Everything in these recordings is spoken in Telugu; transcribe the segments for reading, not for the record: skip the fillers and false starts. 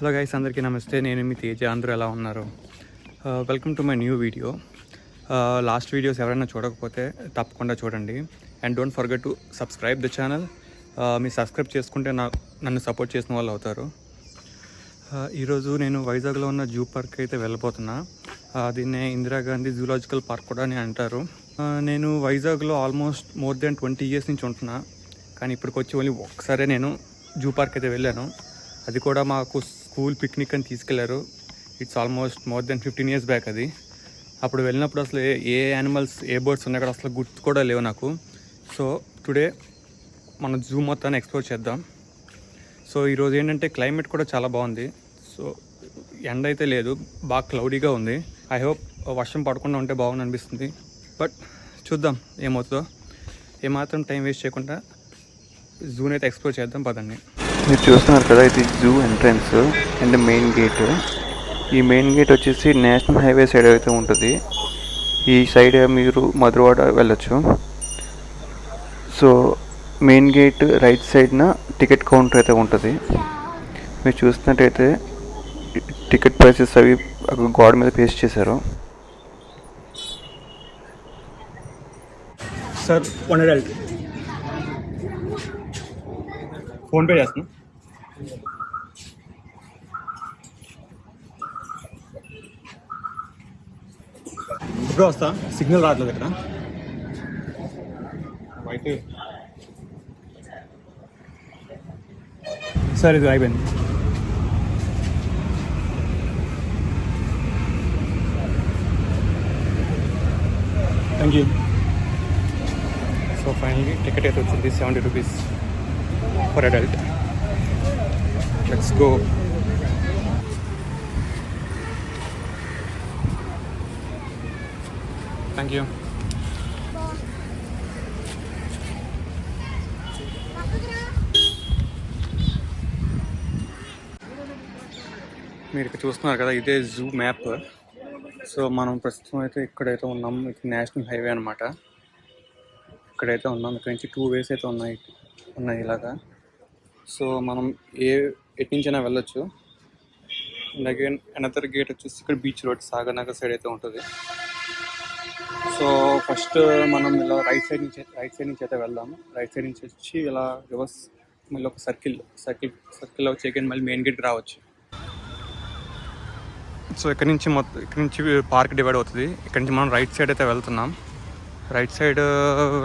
హలో గైస్, అందరికీ నమస్తే. నేను మీ తేజ. అందరూ ఎలా ఉన్నారు? Welcome to my new video. Last videos ఎవరైనా చూడకపోతే తప్పకుండా చూడండి. And don't forget to subscribe the channel. మీరు సబ్స్క్రైబ్ చేసుకుంటే నన్ను సపోర్ట్ చేసిన వాళ్ళు అవుతారు. ఈరోజు నేను వైజాగ్లో ఉన్న జూ పార్క్ అయితే వెళ్ళబోతున్నా. దీన్నే ఇందిరాగాంధీ జూలాజికల్ పార్క్ కూడా అని అంటారు. నేను వైజాగ్లో ఆల్మోస్ట్ మోర్ దెన్ 20 years నుంచి ఉంటున్నా. కానీ ఇప్పటికొచ్చి ఓన్లీ ఒక్కసారే నేను జూ పార్క్ అయితే వెళ్ళాను. అది కూడా మాకు స్కూల్ పిక్నిక్ అని తీసుకెళ్లారు. It's almost more than 15 years back అది. అప్పుడు వెళ్ళినప్పుడు అసలు ఏ యానిమల్స్, ఏ బర్డ్స్ ఉన్నాయి అక్కడ అసలు గుర్తు కూడా లేవు నాకు. సో టుడే మన జూ మొత్తాన్ని ఎక్స్ప్లోర్ చేద్దాం. సో ఈరోజు ఏంటంటే క్లైమేట్ కూడా చాలా బాగుంది. సో ఎండ అయితే లేదు, బాగా క్లౌడీగా ఉంది. ఐ హోప్ వర్షం పడకుండా ఉంటే బాగుంది అనిపిస్తుంది. బట్ చూద్దాం ఏమవుతుందో. ఏమాత్రం టైం వేస్ట్ చేయకుండా జూని అయితే ఎక్స్ప్లోర్ చేద్దాం, పదండి. మీరు చూస్తున్నారు కదా, ఇది zoo entrance and main gate. ఈ మెయిన్ గేట్ వచ్చేసి నేషనల్ హైవే సైడ్ అయితే ఉంటుంది. ఈ సైడ్ మీరు మధురవాడ వెళ్ళొచ్చు. సో మెయిన్ గేట్ రైట్ సైడ్న టికెట్ కౌంటర్ అయితే ఉంటుంది. మీరు చూస్తున్నట్టయితే టికెట్ ప్రైసెస్ అవి గోడ మీద పేస్ట్ చేశారు. సార్, 1 adult ఫోన్పే చేస్తున్నా. ఇప్పుడు వస్తా, సిగ్నల్ రావట్లేదు ఇక్కడ. అయితే సార్ ఇది అయిపోయింది. Thank you. సో ఫైనల్గా టికెట్ అయితే వచ్చింది, 70 rupees for adult. Let's go. Thank you. మీరు ఇక్కడ చూస్తున్నారు కదా, ఇదే జూ మ్యాప్. సో మనం ప్రస్తుతం అయితే ఇక్కడైతే ఉన్నాం. ఇది నేషనల్ హైవే అనమాట. ఇక్కడైతే ఉన్నాం. ఇక్కడ నుంచి 2 ways అయితే ఉన్నాయి ఇలాగా. సో మనం ఎటు నుంచైనా వెళ్ళొచ్చు. అండ్ అగైన్ అనదర్ గేట్ వచ్చేసి ఇక్కడ beach road, Sagar Nagar side అయితే ఉంటుంది. సో ఫస్ట్ మనం ఇలా రైట్ సైడ్ నుంచి అయితే వెళ్దాము. రైట్ సైడ్ నుంచి వచ్చి ఇలా రివర్స్ మళ్ళీ ఒక సర్కిల్ వచ్చి అగైన్ మళ్ళీ మెయిన్ గేట్ రావచ్చు. సో ఇక్కడ నుంచి పార్క్ డివైడ్ అవుతుంది. ఇక్కడ నుంచి మనం రైట్ సైడ్ అయితే వెళ్తున్నాం. రైట్ సైడ్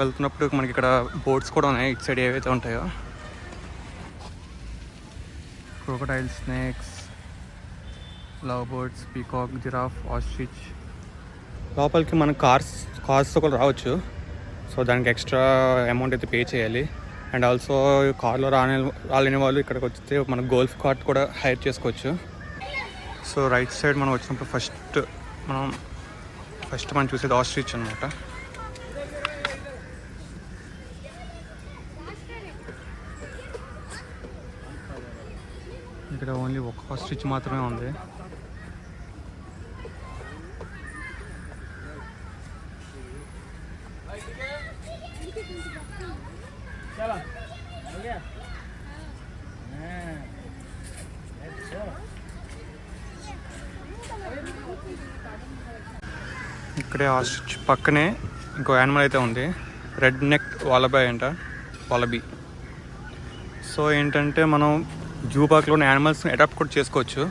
వెళ్తున్నప్పుడు మనకి ఇక్కడ బోట్స్ కూడా ఉన్నాయి. ఇటు సైడ్ ఏవైతే ఉంటాయో crocodile, snakes, love birds, peacock, giraffe, ostrich. లోపలికి మనం కార్స్తో కూడా రావచ్చు. సో దానికి ఎక్స్ట్రా అమౌంట్ అయితే పే చేయాలి. అండ్ ఆల్సో కార్లో రాలేని వాళ్ళు ఇక్కడికి వస్తే మన గోల్ఫ్ కార్ట్ కూడా హైర్ చేసుకోవచ్చు. సో రైట్ సైడ్ మనం వచ్చినప్పుడు ఫస్ట్ మనం చూసేది ఆస్ట్రిచ్ అనమాట. ఇక్కడ ఓన్లీ ఒక ఆస్ట్రిచ్ మాత్రమే ఉంది. ఇక్కడే ఆస్ట్రిచ్ పక్కనే ఇంకో యానిమల్ అయితే ఉంది, రెడ్ నెక్ వాలబీ. సో ఏంటంటే మనం జూ పార్క్లోని యానిమల్స్ని అడాప్ట్ కూడా చేసుకోవచ్చు.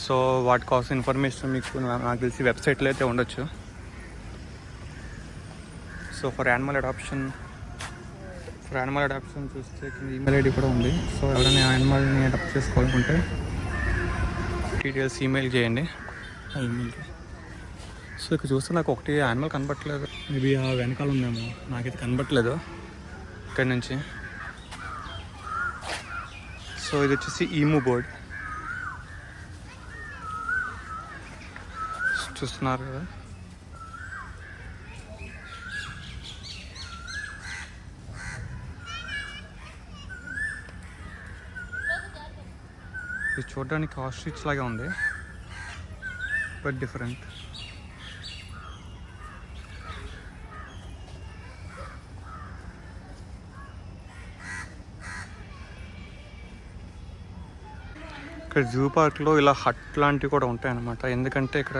సో వాటి కోసం ఇన్ఫర్మేషన్ మీకు నాకు తెలిసి వెబ్సైట్లో అయితే ఉండొచ్చు. సో ఫర్ యానిమల్ అడాప్షన్ చూస్తే ఈమెయిల్ ఐడి కూడా ఉంది. సో ఎవరైనా యానిమల్ని అడాప్ట్ చేసుకోవాలనుకుంటే డీటెయిల్స్ ఈమెయిల్ చేయండి ఆ ఈమెయిల్కి. సో ఇక్కడ చూస్తే నాకు ఒకటి యానిమల్ కనబట్టలేదు. మేబీ ఆ వెనకాల ఉందేమో, నాకైతే కనబట్టలేదు ఇక్కడ నుంచి. సో ఇది వచ్చేసి ఈము బర్డ్ చూస్తున్నారు కదా. ఇది చూడడానికి ఆస్ట్రిచ్ లాగా ఉంది, బట్ డిఫరెంట్. ఇక్కడ ఇక్కడ జూ పార్క్లో ఇలా హట్ లాంటివి కూడా ఉంటాయన్నమాట. ఎందుకంటే ఇక్కడ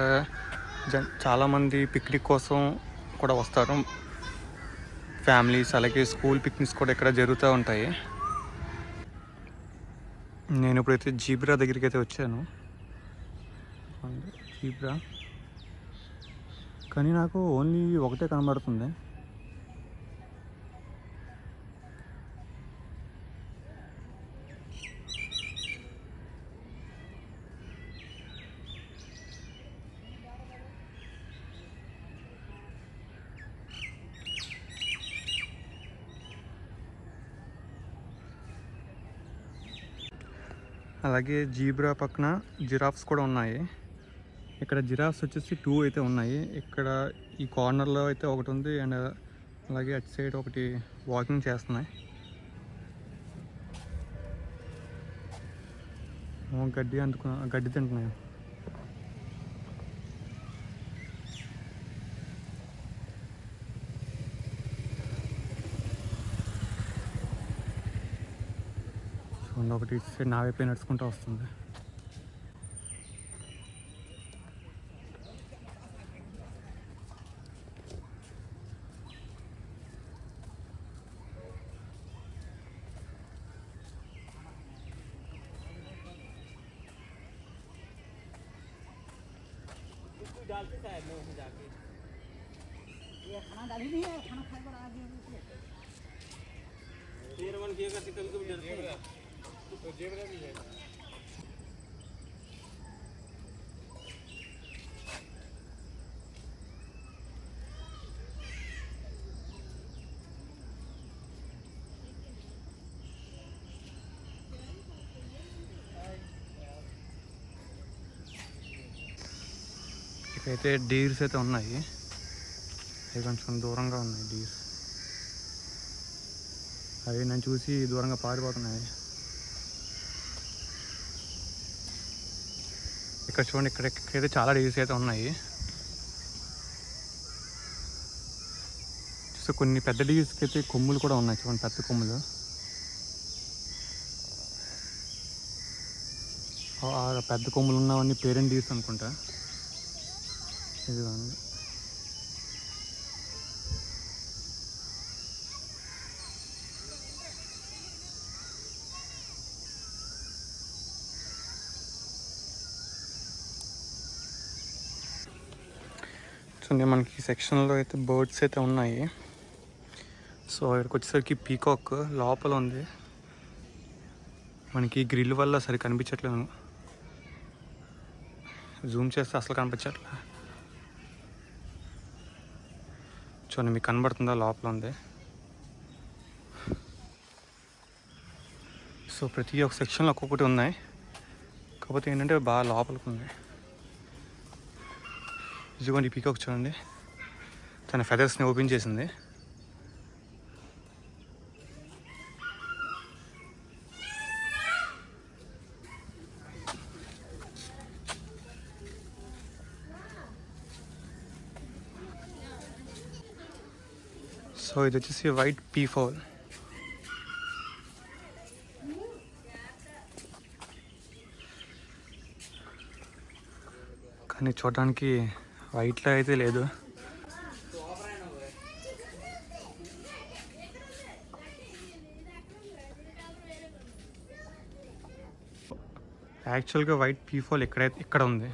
చాలామంది పిక్నిక్ కోసం కూడా వస్తారు. ఫ్యామిలీస్ అలాగే స్కూల్ పిక్నిక్స్ కూడా ఇక్కడ జరుగుతూ ఉంటాయి. నేను ఇప్పుడైతే జీబ్రా దగ్గరికి అయితే వచ్చాను. జీబ్రా కానీ నాకు ఓన్లీ ఒకటే కనబడుతుంది. అలాగే జీబ్రా పక్కన జిరాఫ్స్ కూడా ఉన్నాయి. ఇక్కడ జిరాఫ్స్ వచ్చేసి 2 అయితే ఉన్నాయి. ఇక్కడ ఈ కార్నర్లో అయితే ఒకటి ఉంది, అండ్ అలాగే అటు సైడ్ ఒకటి వాకింగ్ చేస్తున్నాయి. గడ్డి తింటున్నాయి. ఒకటి సైడ్ నా వైపే నడుచుకుంటూ వస్తుంది. ఇక్కడైతే డీర్స్ అయితే ఉన్నాయి. అవి కొంచెం దూరంగా ఉన్నాయి డీర్స్. అవి నేను చూసి దూరంగా పారిపోతున్నాయి. ఇక్కడ చూడండి, ఇక్కడైతే చాలా డీర్స్ అయితే ఉన్నాయి. చూస్తే కొన్ని పెద్ద డీర్స్కి అయితే కొమ్ములు కూడా ఉన్నాయి. చూడండి, పెద్ద కొమ్ములు. పెద్ద కొమ్ములు ఉన్నవన్నీ పేరెంట్ డీర్స్ అనుకుంటా. ఇదిగోండి. చూడండి, మనకి సెక్షన్లో అయితే బర్డ్స్ అయితే ఉన్నాయి. సో ఇక్కడికి వచ్చేసరికి పీకాక్ లోపల ఉంది. మనకి గ్రిల్ వల్ల సరి కనిపించట్లేదు. జూమ్ చేస్తే అసలు కనిపించట్లే. చూడండి, మీకు కనబడుతుందా? లోపల ఉంది. సో ప్రతి ఒక్క సెక్షన్లో ఒక్కొక్కటి ఉన్నాయి. కాకపోతే ఏంటంటే బాగా లోపలికి ఉంది. ఇదిగోండి పీకాక్ చూడండి, తన ఫెదర్స్ని ఓపెన్ చేసింది. సో ఇది వచ్చేసి వైట్ పీఫౌల్. కానీ చూడడానికి వైట్లో అయితే లేదు. యాక్చువల్గా వైట్ పీఫాల్ ఇక్కడ ఉంది,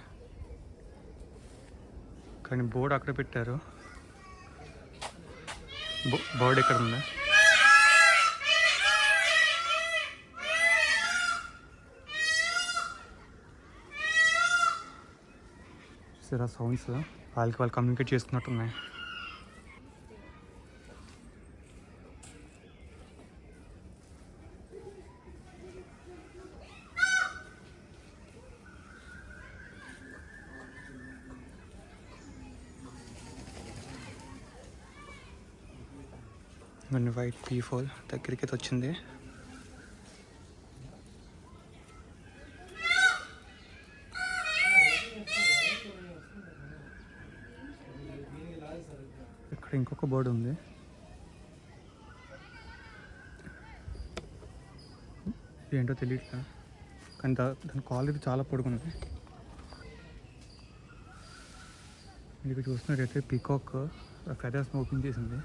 కానీ బోర్డు అక్కడ పెట్టారు. బోర్డు ఎక్కడ ఉంది? సరే, సౌండ్స్ వాళ్ళు కమ్యూనికేట్ చేసుకున్నట్టున్నాయి. వైట్ పీఫాల్ దగ్గరికి అయితే వచ్చింది. ఇక్కడ ఇంకొక బోర్డు ఉంది. ఏంటో తెలియట్లా, కానీ దాని క్వాలిటీ చాలా పొడుగుంది. మీకు చూసినట్టయితే పీకాక్ ఫెదర్స్ ఓపెన్ చేసింది.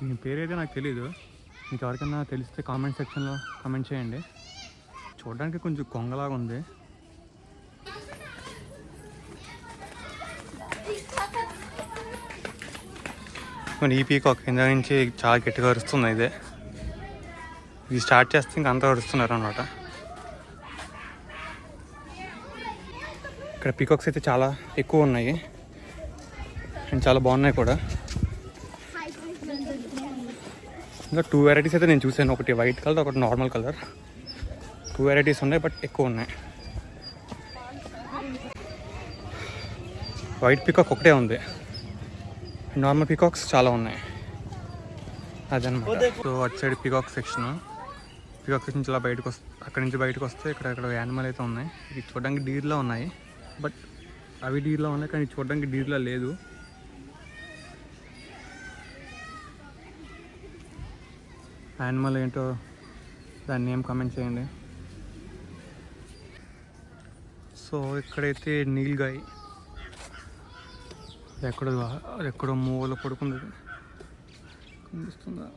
దీని పేరైతే నాకు తెలీదు. మీకు ఎవరికైనా తెలిస్తే కామెంట్ సెక్షన్లో కామెంట్ చేయండి. చూడడానికి కొంచెం కొంగలాగా ఉంది. ఈ పీకాక్ కింద నుంచి చాలా గట్టిగా అరుస్తుంది. ఇది స్టార్ట్ చేస్తే ఇంక అంతా అరుస్తున్నారు అన్నమాట. ఇక్కడ పీకాక్స్ అయితే చాలా ఎక్కువ ఉన్నాయి అండ్ చాలా బాగున్నాయి కూడా. ఇంకా 2 వెరైటీస్ అయితే నేను చూసాను. ఒకటి వైట్ కలర్, ఒకటి నార్మల్ కలర్. 2 వెరైటీస్ ఉన్నాయి, బట్ ఎక్కువ ఉన్నాయి. వైట్ పీకాక్ ఒకటే ఉంది, నార్మల్ పీకాక్స్ చాలా ఉన్నాయి. అదనమాట. సో అటు సైడ్ పీకాక్ సెక్షన్ నుంచి ఇలా బయటకు అక్కడి నుంచి బయటకు వస్తే ఇక్కడ యానిమల్ అయితే ఉన్నాయి. ఇవి చూడడానికి డీర్లా ఉన్నాయి, బట్ అవి డీర్లా ఉన్నాయి కానీ చూడడానికి డీర్లా లేదు. యానిమల్ ఏంటో దాన్ని ఏం కామెంట్ చేయండి. సో ఇక్కడైతే నీల్గాయ్ ఎక్కడో మూవలో పడుకుంది, కనిపిస్తుందా?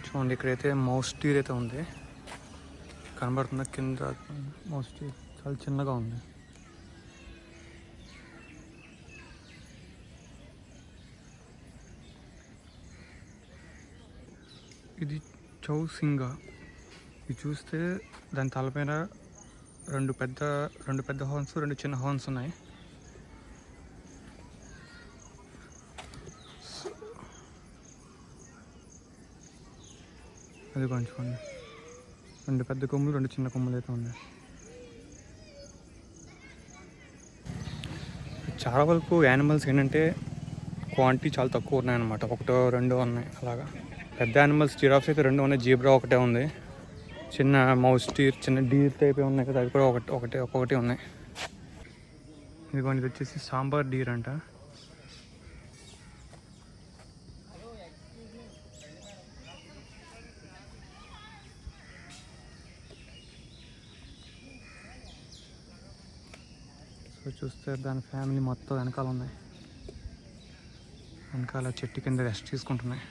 చూడండి, ఇక్కడైతే మౌస్ టీర్ అయితే ఉంది, కనబడుతుందా? కింద మౌస్ టీర్ చాలా చిన్నగా ఉంది. ఇది చౌసింగా. ఇది చూస్తే దాని తలపైన రెండు పెద్ద హార్న్స్, 2 చిన్న హార్న్స్ ఉన్నాయి. అది కొంచెం 2 పెద్ద కొమ్ములు, 2 చిన్న కొమ్ములు అయితే ఉన్నాయి. చాలా వరకు యానిమల్స్ ఏంటంటే క్వాంటిటీ చాలా తక్కువ ఉన్నాయన్నమాట. 1, 2 ఉన్నాయి అలాగా. పెద్ద యానిమల్స్ జిరాఫ్స్ అయితే 2 ఉన్నాయి, జీబ్రా ఒకటే ఉంది. చిన్న మౌస్ టీర్, చిన్న డీర్ టైప్ ఉన్నాయి కదా, అవి కూడా ఒక్కొక్కటి ఉన్నాయి. ఇదిగోండి, ఇది వచ్చేసి సాంబార్ డీర్ అంట. సో చూస్తే దాని ఫ్యామిలీ మొత్తం వెనకాల ఉన్నాయి. వెనకాల చెట్టు కింద రెస్ట్ తీసుకుంటున్నాయి.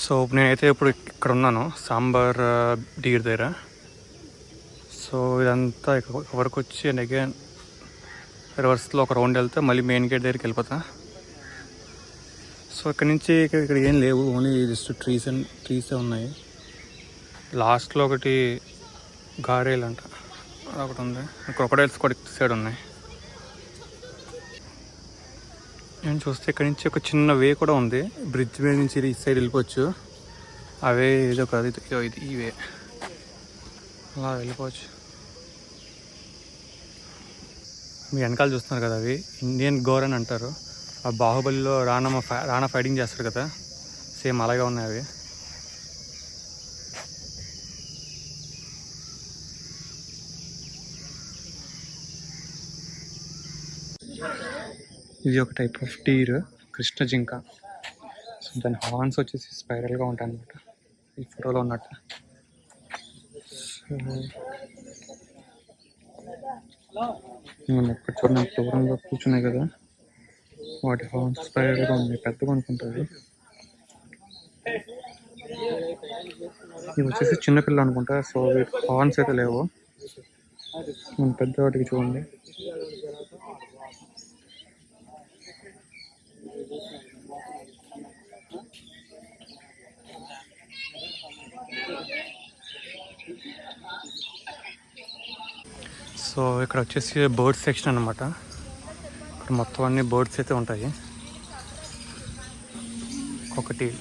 సో నేనైతే ఇప్పుడు ఇక్కడ ఉన్నాను, సాంబార్ డీర్ దగ్గర. సో ఇదంతా ఇక్కడ వరకు వచ్చి అండ్ అగైన్ రివర్స్లో ఒక రౌండ్ వెళ్తే మళ్ళీ మెయిన్ గేట్ దగ్గరికి వెళ్ళిపోతా. సో ఇక్కడ నుంచి ఇక్కడ ఏం లేవు, ఓన్లీ జస్ట్ ట్రీసే ఉన్నాయి. లాస్ట్లో ఒకటి గారేలు అంట, ఒకటి ఉంది. క్రొకడైల్స్ కూడా ఇటు సైడ్ ఉన్నాయి. నేను చూస్తే ఇక్కడ నుంచి ఒక చిన్న వే కూడా ఉంది, బ్రిడ్జ్ మీద నుంచి ఈ సైడ్ వెళ్ళిపోవచ్చు. అవే ఏదో కాదు, ఇది ఈ వే, అలా వెళ్ళిపోవచ్చు. మీ వెనకాల చూస్తున్నారు కదా, అవి ఇండియన్ గోర్ అని అంటారు. ఆ బాహుబలిలో రాణా ఫైటింగ్ చేస్తారు కదా, సేమ్ అలాగే ఉన్నాయి అవి. ఇది ఒక టైప్ ఆఫ్ డీర్, కృష్ణ జింక. సో దాని హార్న్స్ వచ్చేసి స్పైరల్గా ఉంటాయి అన్నమాట, ఈ ఫోటోలో ఉన్నట్టు. అక్కడ చూడండి, దూరంగా కూర్చున్నాయి కదా, వాటి హార్న్స్ స్పైరల్గా ఉన్నాయి, పెద్దగా అనుకుంటుంది. ఇవి వచ్చేసి చిన్నపిల్లలు అనుకుంటా. సో హార్న్స్ అయితే లేవు, పెద్ద వాటికి చూడండి. సో ఇక్కడ వచ్చేసి బర్డ్స్ సెక్షన్ అన్నమాట. ఇక్కడ మొత్తం అన్ని బర్డ్స్ అయితే ఉంటాయి. కాకటేల్.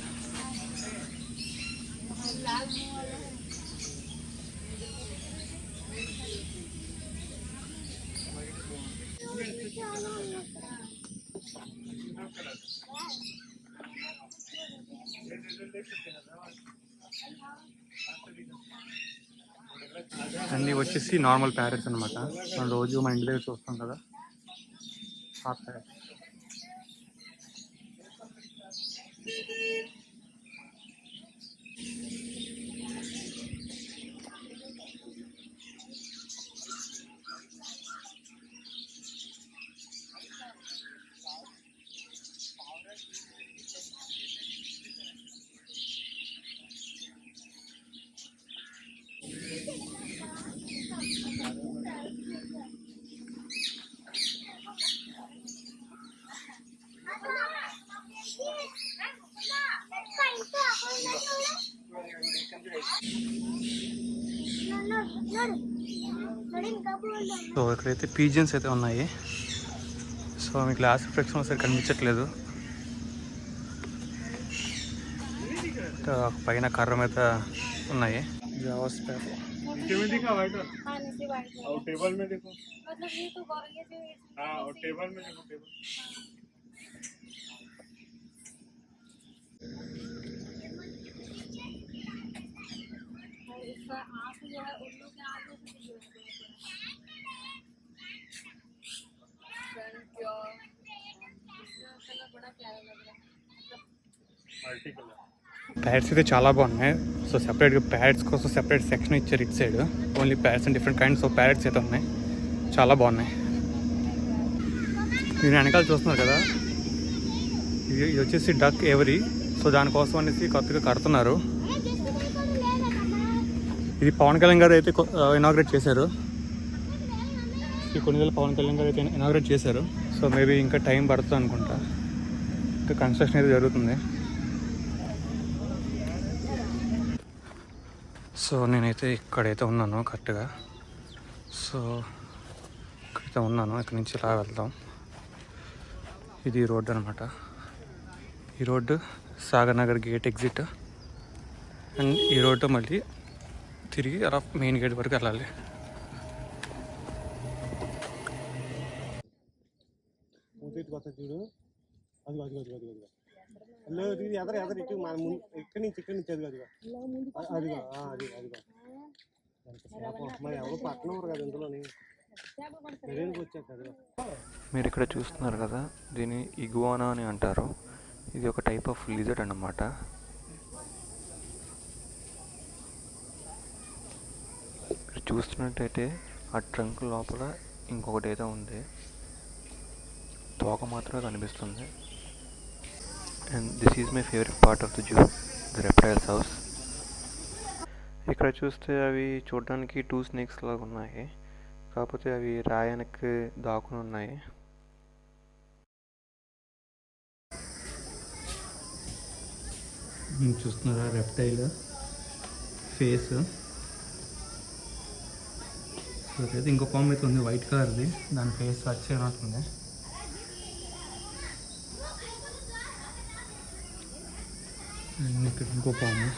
అన్నీ వచ్చేసి నార్మల్ ప్యారెట్స్ అనమాట. మనం రోజు మన ఇంటి దగ్గర చూస్తాం కదా ఆ ప్యారెట్స్. సో ఇక్కడైతే పీజియన్స్ అయితే ఉన్నాయి. సో మీకు లాస్ట్ ఫ్రెక్షన్ ఒకసారి కనిపించట్లేదు. పైన కర్ర మీద ఉన్నాయి. Javas paper. ప్యాడ్స్ అయితే చాలా బాగున్నాయి. సో సెపరేట్గా ప్యాడ్స్ కోసం సెపరేట్ సెక్షన్ ఇచ్చారు ఇటు side. Only pads and different kinds of pads అయితే ఉన్నాయి. చాలా బాగున్నాయి. మీరు వెనకాల చూస్తున్నారు కదా, ఇది వచ్చేసి డక్ ఎవరీ. సో దానికోసం అనేసి కొత్తగా కడుతున్నారు. ఇది పవన్ కళ్యాణ్ గారు అయితే ఇనాగ్రేట్ చేశారు. ఈ కొన్ని వేల పవన్ కళ్యాణ్ గారు అయితే ఇనాగ్రేట్ చేశారు. సో మేబీ ఇంకా టైం పడుతుంది అనుకుంటా. ఇంకా కన్స్ట్రక్షన్ అయితే జరుగుతుంది. సో నేనైతే ఇక్కడైతే ఉన్నాను కరెక్ట్గా. సో ఇక్కడైతే ఉన్నాను. ఇక్కడ నుంచి ఇలా వెళ్దాం. ఇది రోడ్డు అనమాట. ఈ road Sagar Nagar gate exit. And ఈ రోడ్డు మళ్ళీ తిరిగి అలా మెయిన్ గేట్ వరకు వెళ్ళాలి. ఇక్కడి నుంచి మీరు ఇక్కడ చూస్తున్నారు కదా, దీన్ని ఇగువానా అని అంటారు. ఇది ఒక టైప్ ఆఫ్ లిజర్డ్ అన్నమాట. ఇక్కడ చూస్తున్నట్టయితే ఆ ట్రంక్ లోపల ఇంకొకటి ఏదో ఉంది. తోక మాత్రమే కనిపిస్తుంది. And this is my favourite part of the zoo, the reptiles house. ఇక్కడ చూస్తే అవి చూడడానికి 2 స్నేక్స్ లాగా ఉన్నాయి. కాకపోతే అవి రాయానికి దాక్కుని ఉన్నాయి. చూస్తున్నారా రెప్టైల్ ఫేస్. అయితే ఇంకో పాము అయితే ఉంది వైట్ కలర్ది. దాని ఫేస్ వచ్చేనట్టుంది. ఇక్కడ ఇంకో పాము.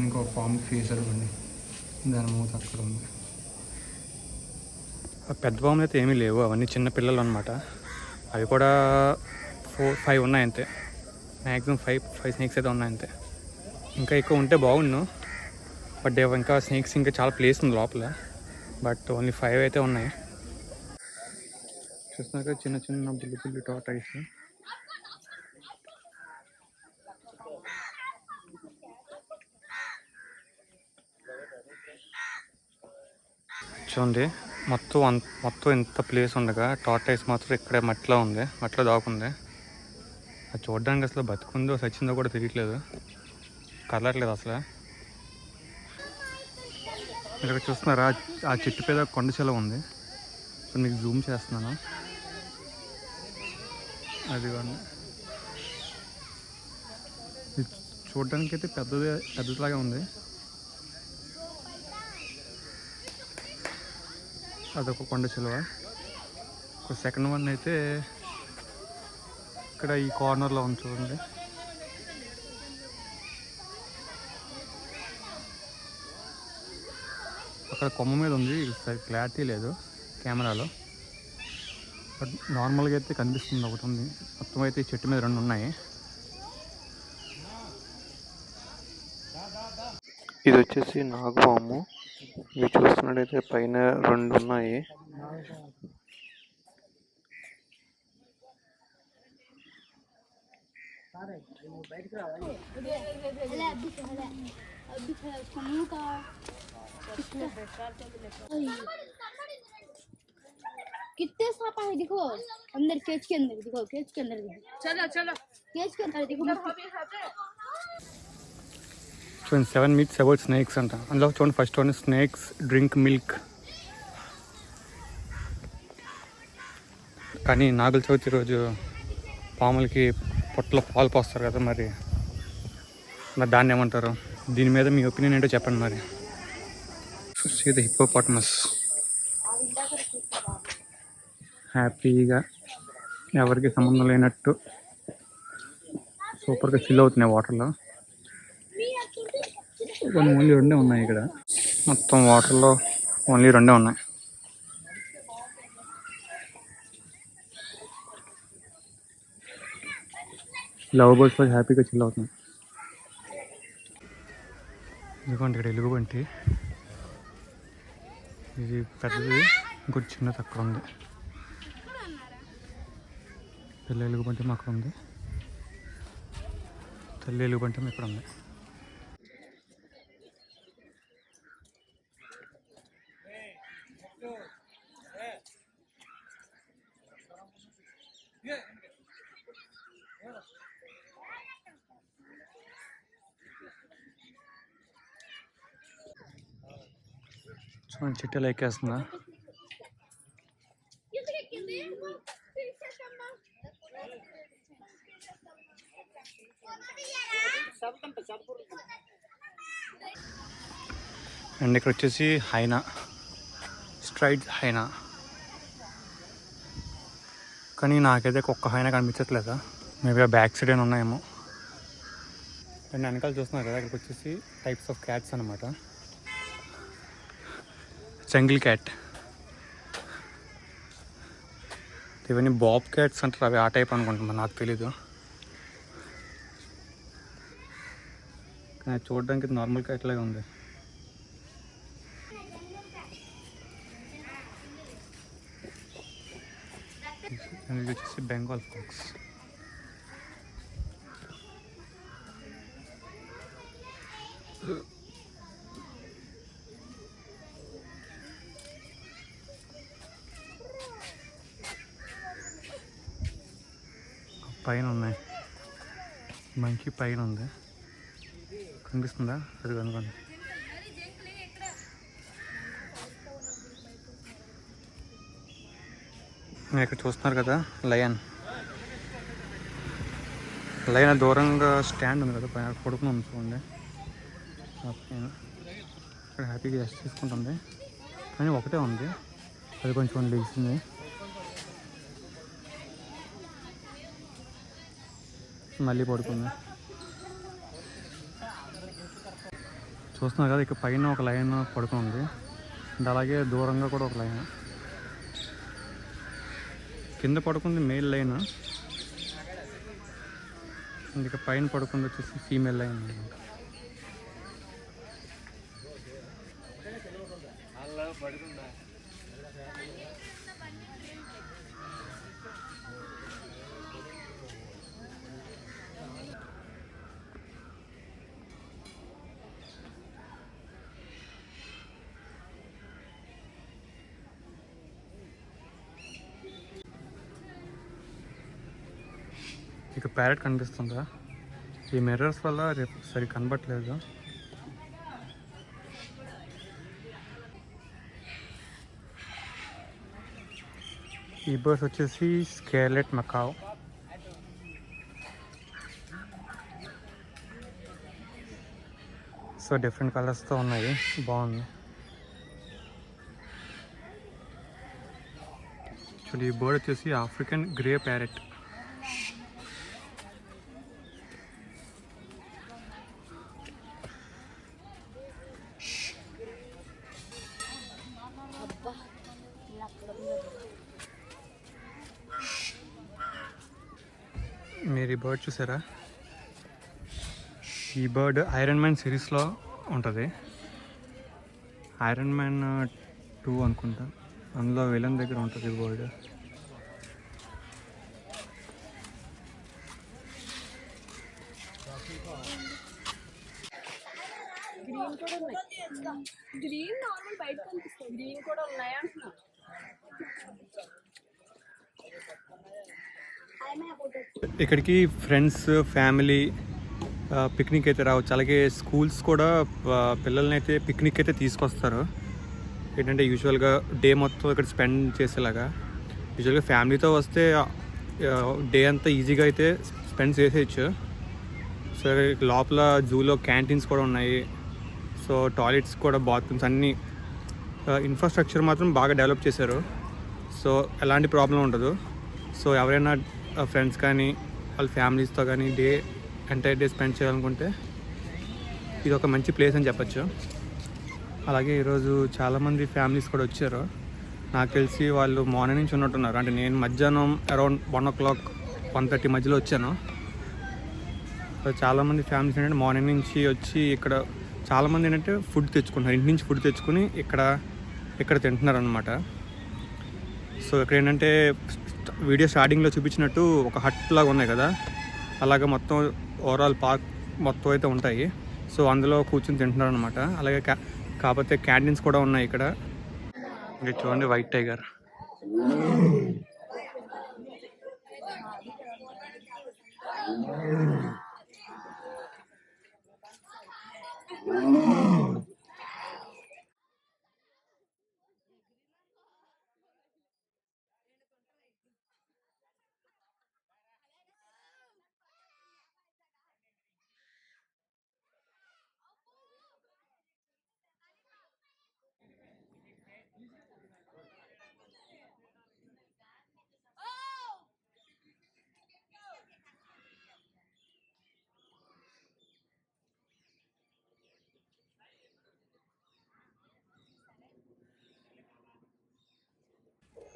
ఇంకో పాము ఫేస్ అనుకోండి. దాని మూత అక్కడ ఉంది. పెద్ద పాములు అయితే ఏమీ లేవు. అవన్నీ చిన్న పిల్లలు అనమాట. అవి కూడా 4-5 ఉన్నాయి అంతే. మ్యాక్సిమం 5 స్నేక్స్ అయితే ఉన్నాయి అంతే. ఇంకా ఎక్కువ ఉంటే బాగుండు. బట్ ఇంకా స్నేక్స్ ఇంకా చాలా ప్లేస్ ఉంది లోపల. బట్ ఓన్లీ 5 అయితే ఉన్నాయి. చూస్తున్నాక చిన్న చిన్న బుల్లి టార్టాయిస్. చూడండి, మొత్తం ఇంత ప్లేస్ ఉండగా టార్టాయిస్ మాత్రం ఇక్కడే మట్టిలో ఉంది. మట్టిలో దాకుంది. అది చూడడానికి అసలు బతుకుందో సచ్చిందో కూడా తెలియట్లేదు. కదలట్లేదు అసలు. మీరు ఇక్కడ చూస్తున్నారా, ఆ చెట్టు మీద కొండ చెల ఉంది. ఇప్పుడు మీకు జూమ్ చేస్తున్నాను. అదిగోండి, ఇది చూడడానికి అయితే పెద్దదిలాగా ఉంది. అదొక కొండ చిలువ. ఒక సెకండ్ వన్ అయితే ఇక్కడ ఈ కార్నర్లో ఉంది చూడండి. అక్కడ కొమ్మ మీద ఉంది, క్లారిటీ లేదు కెమెరాలో, బట్ నార్మల్గా అయితే కనిపిస్తుంది. ఒకటి ఉంది, మొత్తం అయితే చెట్టు మీద 2 ఉన్నాయి. ఇది వచ్చేసి నాగపాము. ఇవి చూస్తున్నట్టయితే పైన 2 ఉన్నాయి. कितने सांप है देखो अंदर, केज के अंदर देखो, केज के अंदर देखो, चलो चलो केज के अंदर देखो. చూడండి 7 myths అబౌట్ స్నేక్స్ అంట. అందులో చూడండి first one, snakes drink milk. కానీ నాగుల చవితి రోజు పాములకి పొట్టలో పాలు పోస్తారు కదా, మరి దాన్ని ఏమంటారు? దీని మీద మీ ఒపీనియన్ ఏంటో చెప్పండి మరి. సీ ద హిప్పోపాటమస్ హ్యాపీగా, ఎవరికి సంబంధం లేనట్టు సూపర్గా చిల్ అవుతున్నాయి వాటర్లో. కొన్ని ఓన్లీ 2 ఉన్నాయి ఇక్కడ, మొత్తం వాటర్లో ఓన్లీ 2 ఉన్నాయి. లవ్ బర్డ్స్లో హ్యాపీగా చిల్ అవుతున్నాయి. ఇదిగోండి ఇక్కడ ఎలుగుబంటి, ఇది పెద్దది, ఇంకోటి చిన్నది అక్కడ ఉంది. పిల్ల ఎలుగుబంటి అక్కడ ఉంది, తల్లి ఎలుగుబంటి ఇక్కడ ఉంది. చూడండి చెట్టులో ఎక్కేస్తుందా. అండ్ ఇక్కడ వచ్చేసి హైనా, స్ట్రైట్ హైనా. కానీ నాకైతే ఒక్క హైనా కనిపించట్లేదా, మేబీ ఆ బ్యాక్ సైడ్ అయినా ఉన్నాయేమో. అండ్ వెనకాల చూస్తున్నారు కదా, ఇక్కడికి వచ్చేసి టైప్స్ ఆఫ్ క్యాట్స్ అనమాట. జంగిల్ క్యాట్, ఇవన్నీ బాబ్ క్యాట్స్ అంటారు, అవి ఆ టైప్ అనుకుంటున్నాను, నాకు తెలీదు. కానీ చూడడానికి నార్మల్ క్యాట్ లాగా ఉంది. ఇది వచ్చేసి బెంగాల్ ఫాక్స్. పైన ఉన్నాయి, మంకీ పైన ఉంది, కనిపిస్తుందా? అది కనుకోండి. మీరు ఇక్కడ చూస్తున్నారు కదా లయన్, లయన్ దూరంగా స్టాండ్ ఉంది కదా, పైన పడుకుని ఉంది చూడండి. పైన ఇక్కడ హ్యాపీగా రెస్ట్ తీసుకుంటుంది, కానీ ఒకటే ఉంది, అది కొంచెం లేచింది. మళ్ళీ పడుకుంది. చూస్తున్నారు కదా, ఇక్కడ పైన ఒక లైన్ పడుకుని ఉంది, అండ్ అలాగే దూరంగా కూడా ఒక లైన్. కింద పడుకుంది మేల్ లైన్, అండ్ ఇక పైన పడుకుంది వచ్చేసి ఫీమేల్ లైన్ అనమాట. ఇక ప్యారెట్ కనిపిస్తుందా? ఈ మిర్రర్స్ వల్ల రేపు సరి కనబట్టలేదు. ఈ బర్డ్స్ వచ్చేసి స్కార్లెట్ మకావ్. సో డిఫరెంట్ కలర్స్తో ఉన్నాయి, బాగుంది. చూడండి, ఈ బర్డ్ వచ్చేసి ఆఫ్రికన్ గ్రే ప్యారెట్. మీరు ఈ బర్డ్ చూసారా? ఈ బర్డ్ ఐరన్ మ్యాన్ సిరీస్లో ఉంటుంది. ఐరన్ మ్యాన్ 2 అనుకుంటా, అందులో విలన్ దగ్గర ఉంటుంది ఈ బర్డ్. గ్రీన్ నార్మల్ బయట కనిపిస్తుంది, గ్రీన్ కూడా ఉన్నాయి అంటున్నా. ఇక్కడికి ఫ్రెండ్స్, ఫ్యామిలీ పిక్నిక్ అయితే రావచ్చు. అలాగే స్కూల్స్ కూడా పిల్లల్ని అయితే పిక్నిక్ అయితే తీసుకొస్తారు. ఏంటంటే యూజువల్గా డే మొత్తం ఇక్కడ స్పెండ్ చేసేలాగా. యూజువల్గా ఫ్యామిలీతో వస్తే డే అంతా ఈజీగా అయితే స్పెండ్ చేసేయచ్చు. సో లోపల జూలో క్యాంటీన్స్ కూడా ఉన్నాయి. సో టాయిలెట్స్ కూడా, బాత్రూమ్స్ అన్నీ, ఇన్ఫ్రాస్ట్రక్చర్ మాత్రం బాగా డెవలప్ చేశారు. సో ఎలాంటి ప్రాబ్లం ఉండదు. సో ఎవరైనా ఫ్రెండ్స్ కానీ వాళ్ళ ఫ్యామిలీస్తో కానీ ఎంటైర్ డే స్పెండ్ చేయాలనుకుంటే ఇది ఒక మంచి ప్లేస్ అని చెప్పచ్చు. అలాగే ఈరోజు చాలామంది ఫ్యామిలీస్ కూడా వచ్చారు. నాకు తెలిసి వాళ్ళు మార్నింగ్ నుంచి ఉన్నట్టున్నారు. అంటే నేను మధ్యాహ్నం అరౌండ్ 1 o'clock 1:30 మధ్యలో వచ్చాను. సో చాలామంది ఫ్యామిలీస్ ఏంటంటే మార్నింగ్ నుంచి వచ్చి ఇక్కడ చాలామంది ఏంటంటే ఫుడ్ తెచ్చుకుంటున్నారు, ఇంటి నుంచి ఫుడ్ తెచ్చుకుని ఇక్కడ తింటున్నారు అనమాట. సో ఇక్కడ ఏంటంటే వీడియో స్టార్టింగ్లో చూపించినట్టు ఒక హట్ లాగా ఉన్నాయి కదా, అలాగే మొత్తం ఓవరాల్ పార్క్ మొత్తం అయితే ఉంటాయి. సో అందులో కూర్చొని తింటున్నారు అనమాట. అలాగే కాకపోతే క్యాంటీన్స్ కూడా ఉన్నాయి ఇక్కడ. ఇంకా చూడండి, వైట్ టైగర్.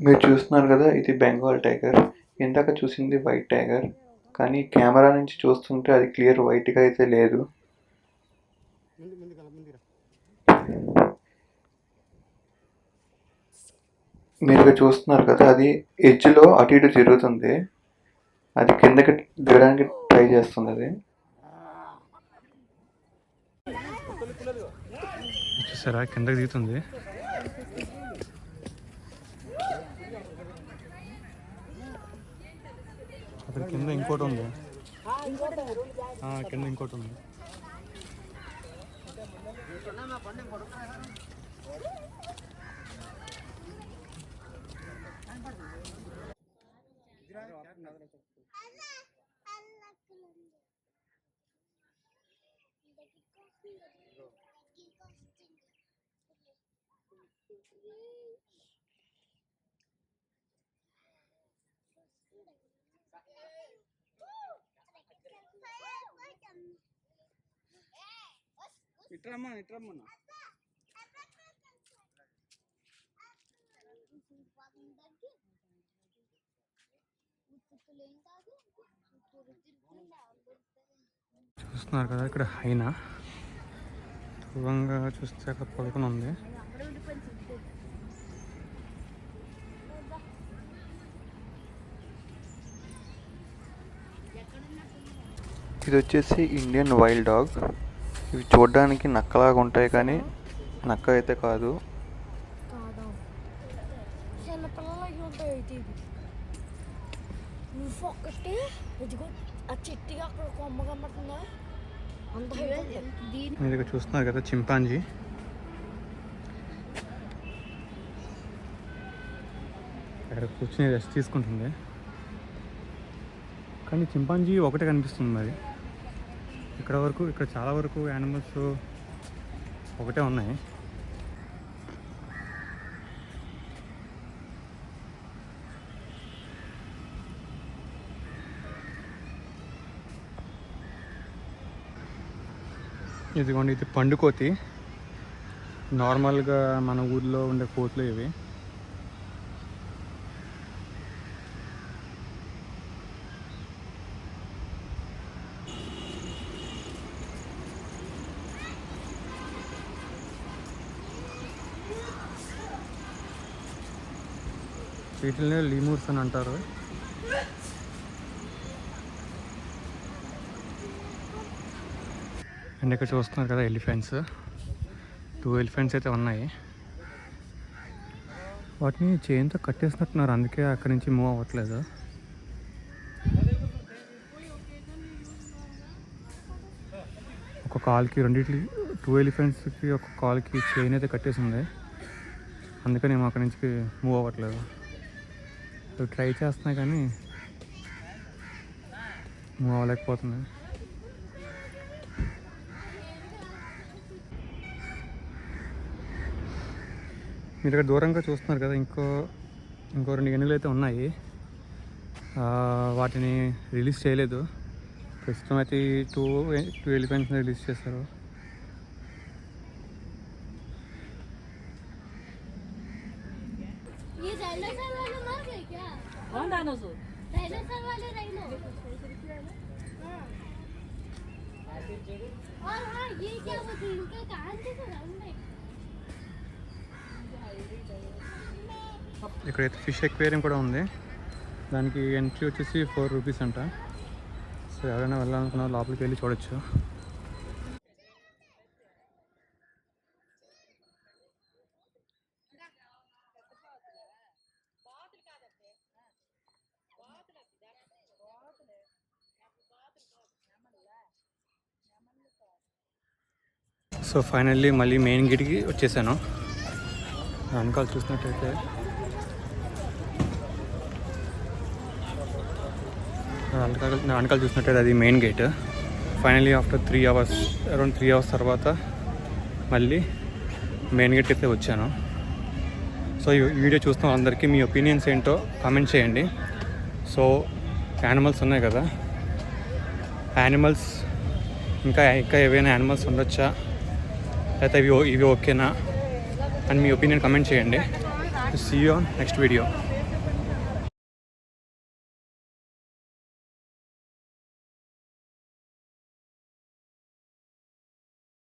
మీరు చూస్తున్నారు కదా, ఇది బెంగాల్ టైగర్. ఇందాక చూసింది వైట్ టైగర్, కానీ కెమెరా నుంచి చూస్తుంటే అది క్లియర్ వైట్గా అయితే లేదు. మీరు చూస్తున్నారు కదా, అది ఎడ్జ్లో అటు ఇటు తిరుగుతుంది. అది కిందకి దిగడానికి ట్రై చేస్తుంది. అది చూసారా, కిందకి దిగుతుంది. అక్కడ కింద ఇంకోటి ఉంది, కింద ఇంకోటి ఉంది. ఇట్రమ్మా చూస్తున్నారు కదా, ఇక్కడ హైనా దూరంగా చూస్తే అక్కడ పడుకుని ఉంది. ఇది వచ్చేసి ఇండియన్ వైల్డ్ డాగ్. ఇవి చూడడానికి నక్కలాగా ఉంటాయి, కానీ నక్క అయితే కాదు. మీరు ఇక్కడ చూస్తున్నారు కదా, చింపాంజీ. ఇక్కడ కూర్చుని రెస్ట్ తీసుకుంటుంది. కానీ చింపాంజీ ఒకటే కనిపిస్తుంది. మరి ఇక్కడ చాలా వరకు యానిమల్స్ ఒకటే ఉన్నాయి. ఇదిగోండి, ఇది పండు కోతి. నార్మల్గా మన ఊర్లో ఉండే కోతులు ఇవి. వీటిని లీమూర్స్ అని అంటారు. అండ్ ఇక్కడ చూస్తున్నారు కదా ఎలిఫెంట్స్. 2 ఎలిఫెంట్స్ అయితే ఉన్నాయి. వాటిని చైన్తో కట్టేసినట్టున్నారు, అందుకే అక్కడి నుంచి మూవ్ అవ్వట్లేదు. ఒక కాల్కి 2 ఎలిఫెంట్స్కి ఒక కాల్కి చైన్ అయితే కట్టేసి ఉంది, అందుకని మేము అక్కడి నుంచి మూవ్ అవ్వట్లేదు. ట్రై చేస్తున్నాయి కానీ మూవ్ అవ్వలేకపోతున్నాయి. మీరు ఇక్కడ దూరంగా చూస్తున్నారు కదా, ఇంకో 2 ఏనుగులు అయితే ఉన్నాయి. వాటిని రిలీజ్ చేయలేదు. ప్రస్తుతం అయితే 2 ఎలిఫెంట్స్ని రిలీజ్ చేశారు. ఇక్కడైతే ఫిష్ ఎక్వేరియం కూడా ఉంది. దానికి ఎంట్రీ వచ్చేసి 4 రూపీస్ అంట. సో ఎవరైనా వెళ్ళాలనుకున్నా లోపలికి వెళ్ళి చూడొచ్చు. సో ఫైనల్లీ మళ్ళీ మెయిన్ గేట్కి వచ్చేసాను. వెనకాల చూసినట్టయితే వెనకాల చూసినట్టయితే అది main gate. Finally after 3 hours, around 3 hours తర్వాత మళ్ళీ మెయిన్ గేట్ అయితే వచ్చాను. సో ఈ వీడియో చూస్తున్న వాళ్ళందరికీ మీ ఒపీనియన్స్ ఏంటో కామెంట్ చేయండి. సో యానిమల్స్ ఉన్నాయి కదా, యానిమల్స్ ఇంకా ఏవైనా యానిమల్స్ ఉండొచ్చా, లేకపోతే ఇవి ఓకేనా అని మీ ఒపీనియన్ కామెంట్ చేయండి. See you on next video.